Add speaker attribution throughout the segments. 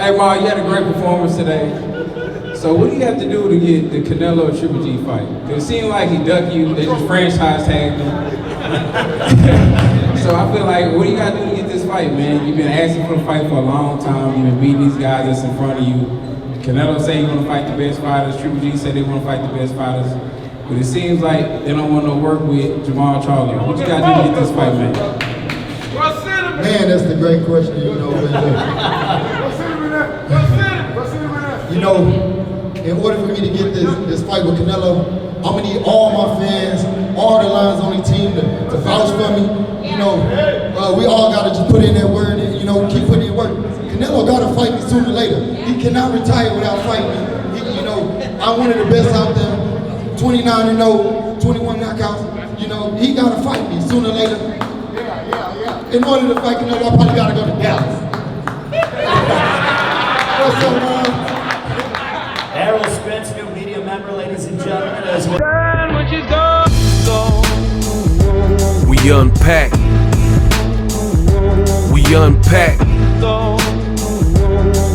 Speaker 1: Hey, Ma, you had a great performance today. So what do you have to do to get the Canelo Triple G fight? Because it seemed like he ducked you, they just franchise tagged him. So I feel like, what do you got to do to get this fight, man? You've been asking for the fight for a long time. You've been meeting these guys that's in front of you. Canelo say he want to fight the best fighters. Triple G say they want to fight the best fighters. But it seems like they don't want to work with JERMALL Charlo. What you got to do to get this fight, man?
Speaker 2: Man, that's the great question, you know. You know, in order for me to get this fight with Canelo, I'm gonna need all my fans, all the lines on the team to vouch for me. You know, we all gotta just put in that word and, you know, keep putting in work. Canelo gotta fight me sooner or later. He cannot retire without fighting me. You know, I'm one of the best out there, 29-0, 21 knockouts. You know, he gotta fight me sooner or later. In order to fight Canelo, I probably gotta go to Dallas. What's up, man?
Speaker 3: Errol Spence, new media member, ladies and gentlemen, as well.
Speaker 4: We unpack. We unpack.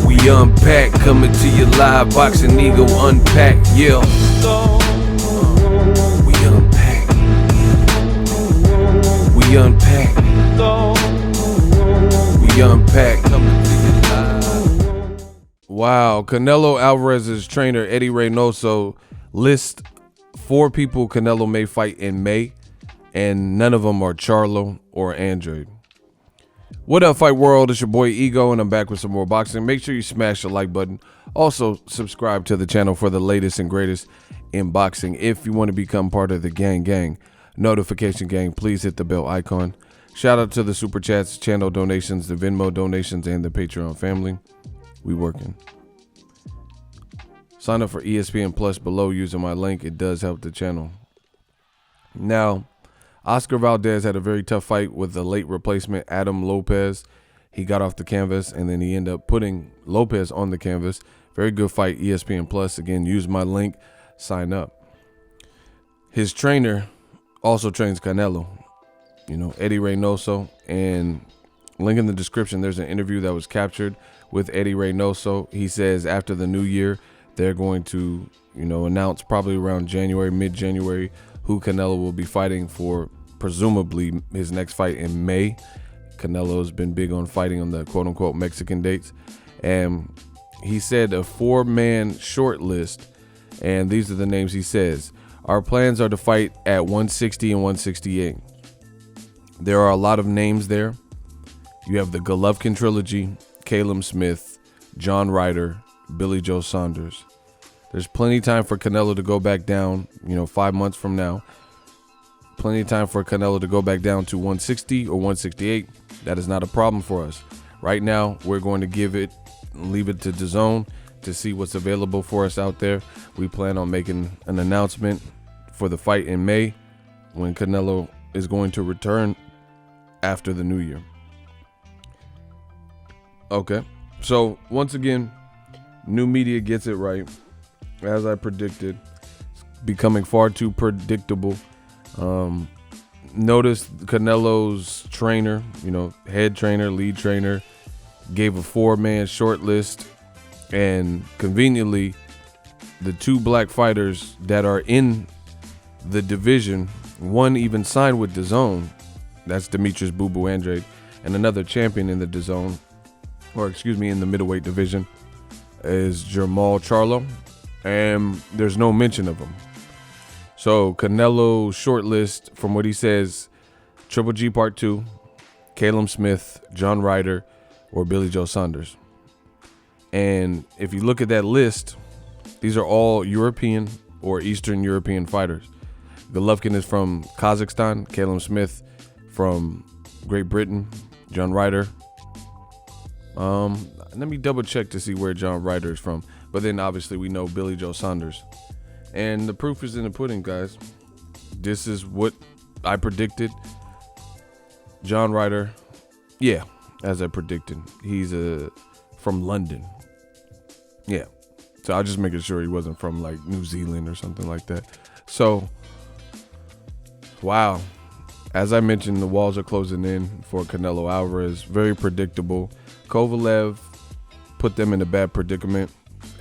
Speaker 4: We unpack. Coming to you live, Boxing Ego Unpack. Yeah. We unpack. We unpack. We unpack. Coming to you live. Wow, Canelo Alvarez's trainer Eddy Reynoso lists 4 people Canelo may fight in May, and none of them are Charlo or Andrade. What up, Fight World? It's your boy Ego, and I'm back with some more boxing. Make sure you smash the like button. Also, subscribe to the channel for the latest and greatest in boxing. If you want to become part of the gang notification gang, please hit the bell icon. Shout out to the super chats, channel donations, the Venmo donations, and the Patreon family. We working. Sign up for ESPN Plus below using my link. It does help the channel. Now, Oscar Valdez had a very tough fight with the late replacement Adam Lopez. He got off the canvas and then he ended up putting Lopez on the canvas. Very good fight, ESPN Plus. Again, use my link, sign up. His trainer also trains Canelo, you know, Eddy Reynoso, and link in the description. There's an interview that was captured with Eddy Reynoso. He says after the new year, they're going to, you know, announce probably around January, mid-January, who Canelo will be fighting for, presumably his next fight in May. Canelo has been big on fighting on the quote-unquote Mexican dates. And he said a 4-man short list, and these are the names he says. Our plans are to fight at 160 and 168. There are a lot of names there. You have the Golovkin trilogy, Callum Smith, John Ryder, Billy Joe Saunders. There's plenty of time for Canelo to go back down, you know, 5 months from now. Plenty of time for Canelo to go back down to 160 or 168. That is not a problem for us. Right now, we're going to leave it to DAZN to see what's available for us out there. We plan on making an announcement for the fight in May when Canelo is going to return after the new year. Okay, so once again, new media gets it right. As I predicted, it's becoming far too predictable. Notice Canelo's trainer, you know, head trainer, lead trainer, gave a 4-man short list, and conveniently, the 2 black fighters that are in the division, one even signed with DAZN, that's Demetrius Boo Boo Andrade, and another champion in the DAZN, or excuse me, in the middleweight division, is JERMALL Charlo, and there's no mention of him. So Canelo short list, from what he says, Triple G Part 2, Callum Smith, John Ryder, or Billy Joe Saunders. And if you look at that list, these are all European or Eastern European fighters. Golovkin is from Kazakhstan, Callum Smith from Great Britain, John Ryder. Let me double check to see where John Ryder is from. But then obviously we know Billy Joe Saunders. And the proof is in the pudding, guys. This is what I predicted. John Ryder, yeah, as I predicted. He's from London. Yeah. So I was just making sure he wasn't from like New Zealand or something like that. So, wow. As I mentioned, the walls are closing in for Canelo Alvarez. Very predictable. Kovalev, put them in a bad predicament.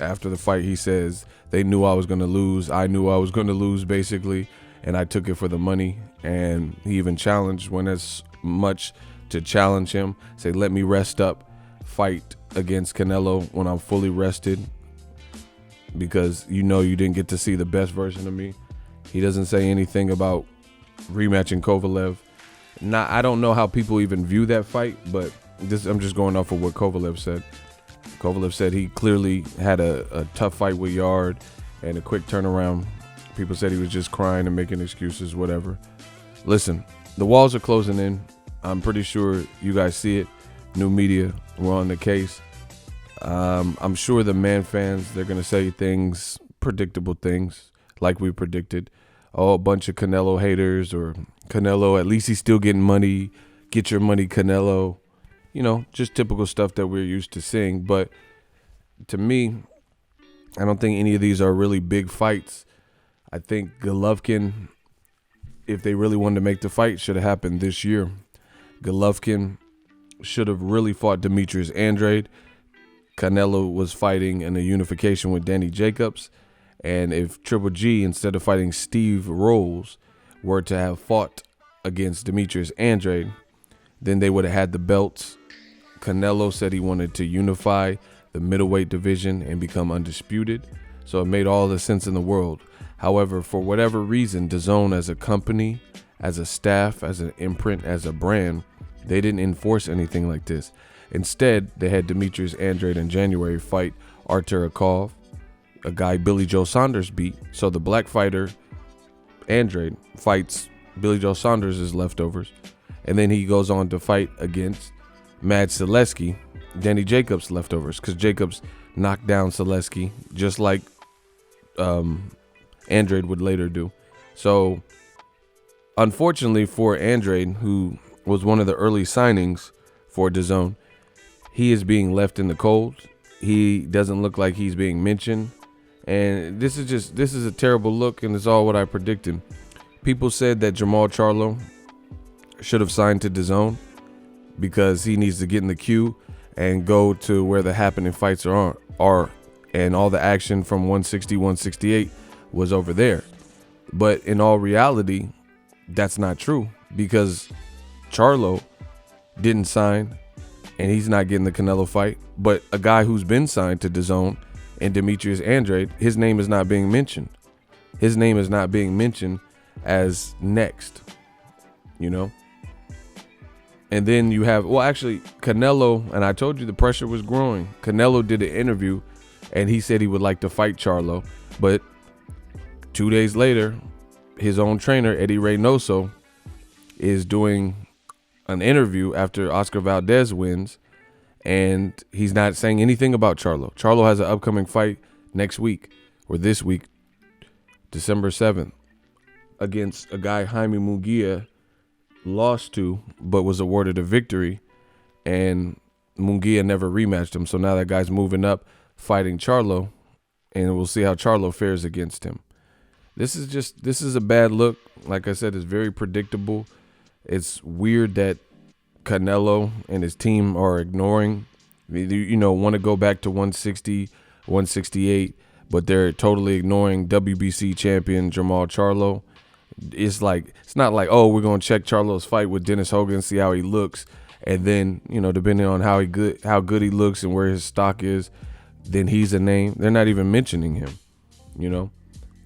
Speaker 4: After the fight, he says they knew I was going to lose. I knew I was going to lose, basically, and I took it for the money. And he even challenged, went as much to challenge him, say, let me rest up, fight against Canelo when I'm fully rested, because you didn't get to see the best version of me. He doesn't say anything about rematching Kovalev. I don't know how people even view that fight, but I'm just going off of what Kovalev said. Kovalev said he clearly had a tough fight with Yard and a quick turnaround. People said he was just crying and making excuses, whatever. Listen, the walls are closing in. I'm pretty sure you guys see it. New media, we're on the case. I'm sure the Man fans, they're going to say things, predictable things, like we predicted. Oh, a bunch of Canelo haters, or Canelo, at least he's still getting money. Get your money, Canelo. Just typical stuff that we're used to seeing. But to me, I don't think any of these are really big fights. I think Golovkin, if they really wanted to make the fight, should have happened this year. Golovkin should have really fought Demetrius Andrade. Canelo was fighting in a unification with Danny Jacobs. And if Triple G, instead of fighting Steve Rolls, were to have fought against Demetrius Andrade, then they would have had the belts. Canelo said he wanted to unify the middleweight division and become undisputed. So it made all the sense in the world. However, for whatever reason, DAZN as a company, as a staff, as an imprint, as a brand, they didn't enforce anything like this. Instead, they had Demetrius Andrade in January fight Artur Akov, a guy Billy Joe Saunders beat. So the black fighter, Andrade, fights Billy Joe Saunders' leftovers. And then he goes on to fight against Mad Selesky, Danny Jacobs' leftovers, because Jacobs knocked down Selesky, just like Andrade would later do. So unfortunately for Andrade, who was one of the early signings for DAZN, he is being left in the cold. He doesn't look like he's being mentioned. And this is a terrible look, and it's all what I predicted. People said that Jermall Charlo should have signed to DAZN because he needs to get in the queue and go to where the happening fights are, and all the action from 160, 168 was over there. But in all reality, that's not true, because Charlo didn't sign and he's not getting the Canelo fight. But a guy who's been signed to DAZN and Demetrius Andrade, his name is not being mentioned. His name is not being mentioned as next, And then you have, actually, Canelo, and I told you the pressure was growing. Canelo did an interview, and he said he would like to fight Charlo. But 2 days later, his own trainer, Eddy Reynoso, is doing an interview after Oscar Valdez wins, and he's not saying anything about Charlo. Charlo has an upcoming fight next week, or this week, December 7th, against a guy Jaime Munguia lost to, but was awarded a victory, and Munguia never rematched him. So now that guy's moving up, fighting Charlo, and we'll see how Charlo fares against him. This is a bad look. Like I said, it's very predictable. It's weird that Canelo and his team are ignoring, want to go back to 160, 168, but they're totally ignoring WBC champion Jermall Charlo. It's not like, oh, we're going to check Charlo's fight with Dennis Hogan, see how he looks. And then, depending on how good he looks and where his stock is, then he's a name. They're not even mentioning him,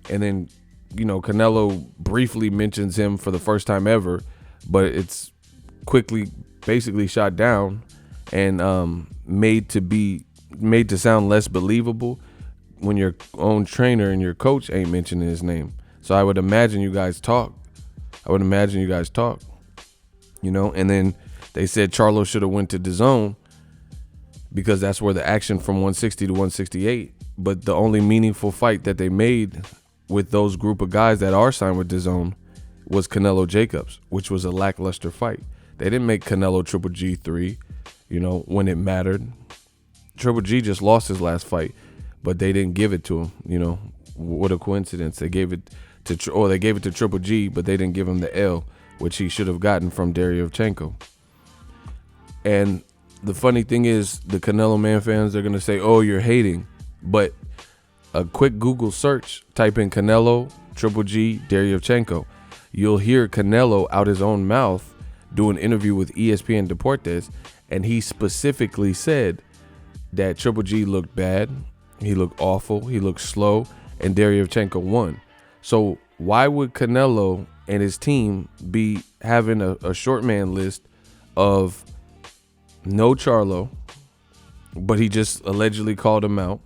Speaker 4: And then, Canelo briefly mentions him for the first time ever, but it's quickly basically shot down and made to sound less believable when your own trainer and your coach ain't mentioning his name. So I would imagine you guys talk. And then they said Charlo should have went to DAZN because that's where the action from 160 to 168. But the only meaningful fight that they made with those group of guys that are signed with DAZN was Canelo Jacobs, which was a lackluster fight. They didn't make Canelo Triple G 3, when it mattered. Triple G just lost his last fight, but they didn't give it to him. What a coincidence. They gave it to Triple G, but they didn't give him the L, which he should have gotten from Derevchenko. And the funny thing is, the Canelo Man fans are going to say, oh, you're hating. But a quick Google search, type in Canelo, Triple G, Derevychenko. You'll hear Canelo out his own mouth do an interview with ESPN Deportes, and he specifically said that Triple G looked bad, he looked awful, he looked slow, and Derevychenko won. So why would Canelo and his team be having a short man list of no Charlo, but he just allegedly called him out,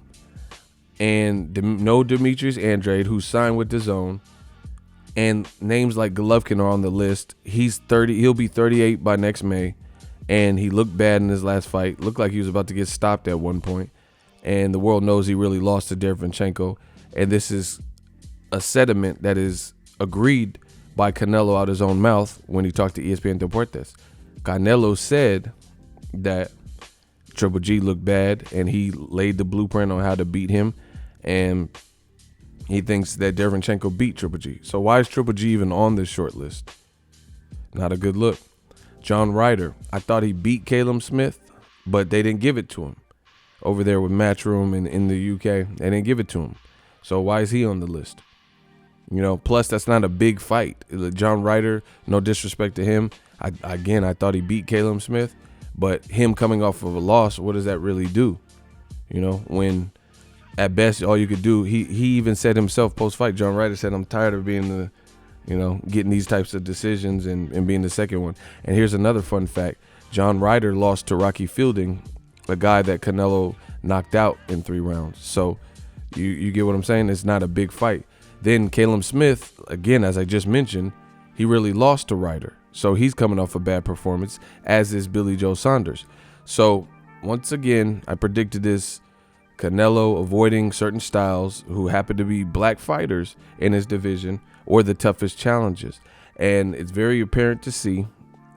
Speaker 4: and no Demetrius Andrade, who signed with DAZN, and names like Golovkin are on the list. He's 30, he'll be 38 by next May, and he looked bad in his last fight. Looked like he was about to get stopped at one point, and the world knows he really lost to Derevychenko. And this is a sentiment that is agreed by Canelo out his own mouth when he talked to ESPN Deportes. Canelo said that Triple G looked bad, and he laid the blueprint on how to beat him, and he thinks that Derevychenko beat Triple G. So why is Triple G even on this short list? Not a good look. John Ryder, I thought he beat Caleb Smith, but they didn't give it to him. Over there with Matchroom in the UK, they didn't give it to him. So why is he on the list? You know, plus that's not a big fight. John Ryder, no disrespect to him. I thought he beat Caleb Smith, but him coming off of a loss, what does that really do? You know, when at best all you could do, he even said himself post-fight, John Ryder said, I'm tired of being the, you know, getting these types of decisions and being the second one. And here's another fun fact. John Ryder lost to Rocky Fielding, a guy that Canelo knocked out in 3 rounds. So you get what I'm saying? It's not a big fight. Then Caleb Smith, again, as I just mentioned, he really lost to Ryder. So he's coming off a bad performance, as is Billy Joe Saunders. So once again, I predicted this. Canelo avoiding certain styles who happen to be black fighters in his division or the toughest challenges. And it's very apparent to see.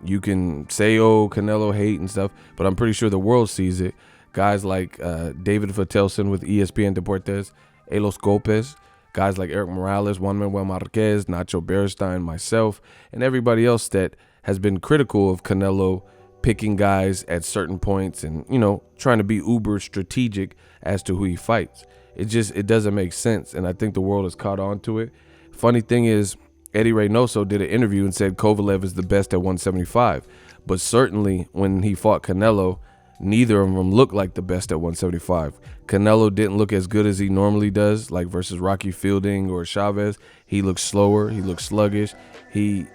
Speaker 4: You can say, oh, Canelo hate and stuff, but I'm pretty sure the world sees it. Guys like David Fatelson with ESPN Deportes, Elos Golpes, guys like Eric Morales, Juan Manuel Marquez, Nacho Beristain, myself, and everybody else that has been critical of Canelo picking guys at certain points and, you know, trying to be uber strategic as to who he fights. It doesn't make sense, and I think the world has caught on to it. Funny thing is, Eddy Reynoso did an interview and said Kovalev is the best at 175, but certainly when he fought Canelo, neither of them looked like the best at 175. Canelo didn't look as good as he normally does, like versus Rocky Fielding or Chavez. He looked slower, he looked sluggish, he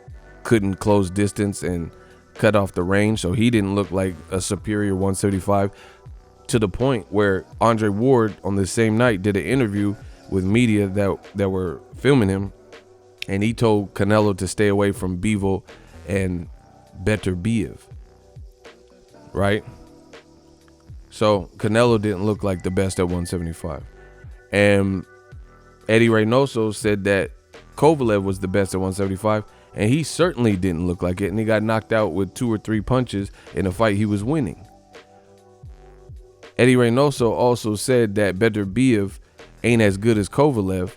Speaker 4: couldn't close distance and cut off the range, so he didn't look like a superior 175, to the point where Andre Ward on the same night did an interview with media that were filming him, and he told Canelo to stay away from Bivol and Beterbiev, right? So Canelo didn't look like the best at 175. And Eddy Reynoso said that Kovalev was the best at 175, and he certainly didn't look like it, and he got knocked out with 2 or 3 punches in a fight he was winning. Eddy Reynoso also said that Beterbiev ain't as good as Kovalev,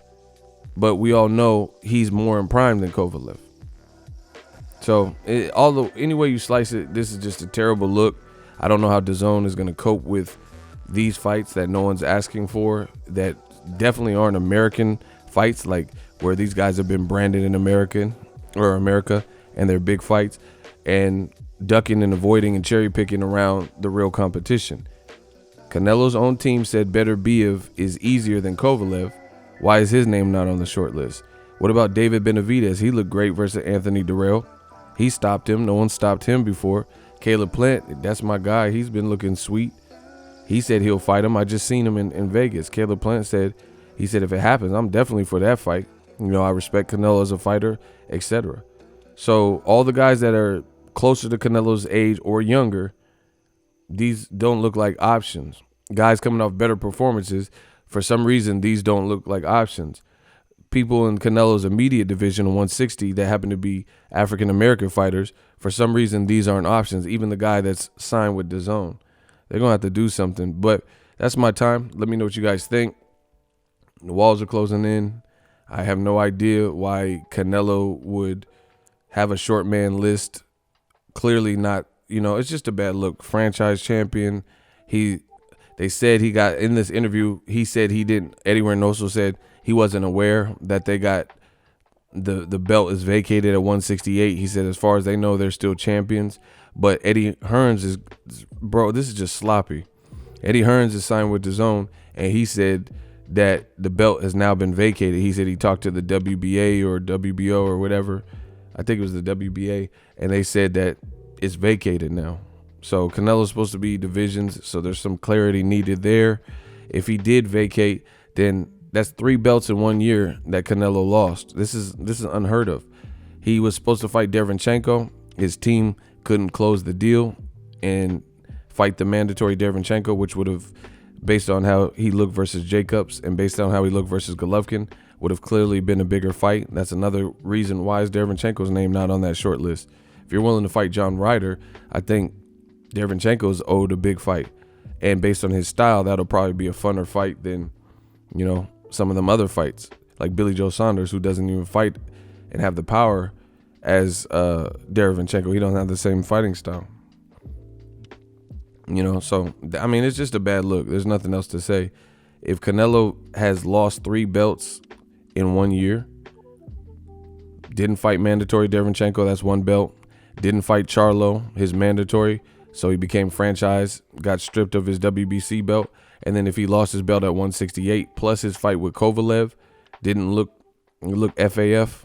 Speaker 4: but we all know he's more in prime than Kovalev. So although any way you slice it, this is just a terrible look. I don't know how DAZN is going to cope with these fights that no one's asking for, that definitely aren't American fights, like where these guys have been branded in America, and they're big fights, and ducking and avoiding and cherry picking around the real competition. Canelo's own team said Beterbiev is easier than Kovalev. Why is his name not on the short list? What about David Benavidez? He looked great versus Anthony Durrell. He stopped him. No one stopped him before. Caleb Plant, that's my guy. He's been looking sweet. He said he'll fight him. I just seen him in Vegas. Caleb Plant said, if it happens, I'm definitely for that fight. You know, I respect Canelo as a fighter, etc. So all the guys that are closer to Canelo's age or younger, these don't look like options. Guys coming off better performances, for some reason, these don't look like options. People in Canelo's immediate division, 160, that happen to be African-American fighters, for some reason, these aren't options. Even the guy that's signed with DAZN. They're going to have to do something. But that's my time. Let me know what you guys think. The walls are closing in. I have no idea why Canelo would have a short man list. Clearly not you know, it's just a bad look. Franchise champion. They said he got, in this interview, he said he didn't, Eddy Reynoso said he wasn't aware that they got, the belt is vacated at 168. He said as far as they know, they're still champions. But Eddie Hearns is, bro, this is just sloppy. Eddie Hearns is signed with DAZN, and he said that the belt has now been vacated. He said he talked to the WBA or WBO or whatever. I think it was the WBA, and they said that it's vacated now. So Canelo's supposed to be divisions, so there's some clarity needed there. If he did vacate, then that's 3 belts in 1 year that Canelo lost. This is unheard of. He was supposed to fight Derevyanchenko. His team couldn't close the deal and fight the mandatory Derevyanchenko, which would have, based on how he looked versus Jacobs and based on how he looked versus Golovkin, would have clearly been a bigger fight. That's another reason why is Derevyanchenko's name not on that short list. If you're willing to fight John Ryder, I think Derevyanchenko's owed a big fight. And based on his style, that'll probably be a funner fight than, you know, some of them other fights. Like Billy Joe Saunders, who doesn't even fight and have the power as Derevyanchenko. He don't have the same fighting style. You know, so, I mean, it's just a bad look. There's nothing else to say. If Canelo has lost 3 belts in 1 year, didn't fight mandatory Derevyanchenko, that's 1 belt. Didn't fight Charlo, his mandatory, so he became franchise, got stripped of his WBC belt. And then if he lost his belt at 168, plus his fight with Kovalev, didn't look FAF.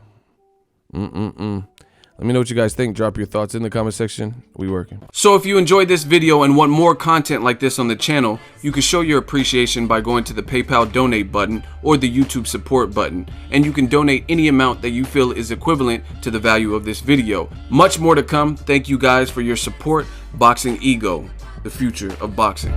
Speaker 4: Let me know what you guys think. Drop your thoughts in the comment section. We working.
Speaker 5: So if you enjoyed this video and want more content like this on the channel, you can show your appreciation by going to the PayPal donate button or the YouTube support button. And you can donate any amount that you feel is equivalent to the value of this video. Much more to come. Thank you guys for your support. Boxing Ego, the future of boxing.